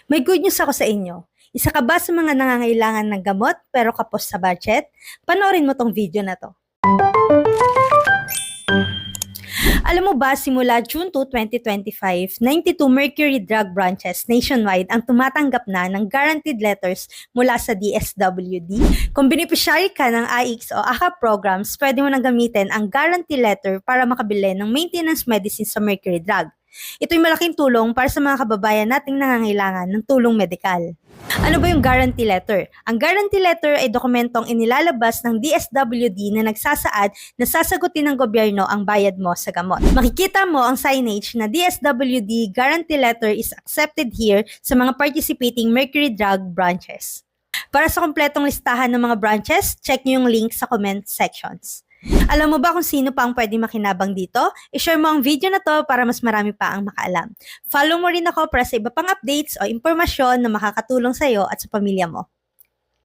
May good news ako sa inyo. Isa ka ba sa mga nangangailangan ng gamot pero kapos sa budget? Panoorin mo tong video na to. Alam mo ba, simula June 2, 2025, 92 Mercury Drug branches nationwide ang tumatanggap na ng guaranteed letters mula sa DSWD. Kung beneficiary ka ng AIX o AHA programs, pwede mo nang gamitin ang guarantee letter para makabili ng maintenance medicine sa Mercury Drug. Ito'y malaking tulong para sa mga kababayan nating nangangailangan ng tulong medikal. Ano ba yung guarantee letter? Ang guarantee letter ay dokumentong inilalabas ng DSWD na nagsasaad na sasagutin ng gobyerno ang bayad mo sa gamot. Makikita mo ang signage na DSWD guarantee letter is accepted here sa mga participating Mercury Drug branches. Para sa kompletong listahan ng mga branches, check nyo yung link sa comment sections. Alam mo ba kung sino pa ang pwedeng makinabang dito? I-share mo ang video na to para mas marami pa ang makaalam. Follow mo rin ako para sa iba pang updates o impormasyon na makakatulong sa iyo at sa pamilya mo.